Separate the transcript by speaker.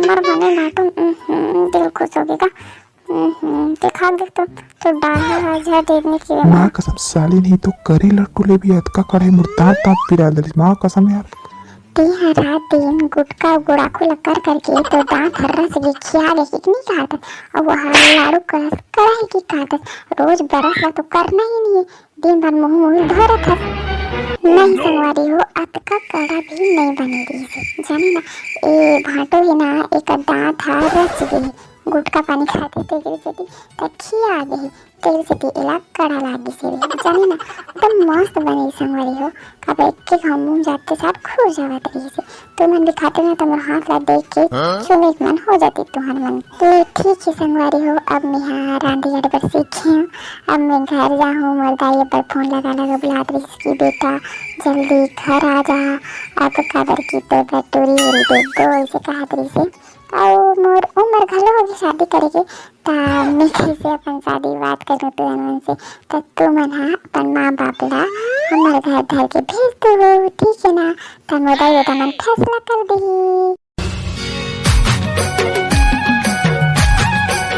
Speaker 1: हमर बने बाटो दिल खुश हो गया। देखा देख तो डाहा हजार देखने की
Speaker 2: माँ कसम साली नहीं तो करी लट्टूले भी अतका कड़े मुर्ताद तात पिरा दली माँ कसम यार।
Speaker 1: रात दिन गुटका गुड़ाखू लक्कर करके तो दांत हर्रा से खिया ले कितनी खातत और वो लाड़ू करा ही की खातत। रोज बरस ला तो करना ही नहीं है, दिन भर मुंह धरत है। नहीं संगवारी हो, अतका कड़ा भी नहीं बने रही से जाने ना। ए भाटो है ना, एक दांत हार रच गई गुटका पानी खाते तेरे से खिया गई तेरे से इला कड़ा लागी से जाने ना। एकदम मस्त बने संगवारी हो, कब एक के हम जाते साथ खुश जावत रही से। तो मन दिखाते ना तुम्हारे हाथ ला देख के सुने मन हो जाती तुम्हारे मन। ले ठीक है संगवारी हो, अब मैं यहाँ रांधी गढ़ पर सीखी हूँ। अब मैं घर जाऊँ, मरदाई पर फोन लगा बुलात रही इसकी बेटा जल्दी घर आ जा। अब काबर की तो बटूरी उरी दे दो ऐसे कहत रही से। और मोर उम्र घलो होगी शादी करेगी ता मैं कैसे अपन शादी बात करूँ तो मन से। तो तू मन हा अपन माँ बाप ला हमारे घर धर के भेज दो, ठीक है ना। तो मोदा ये मन फैसला कर दी।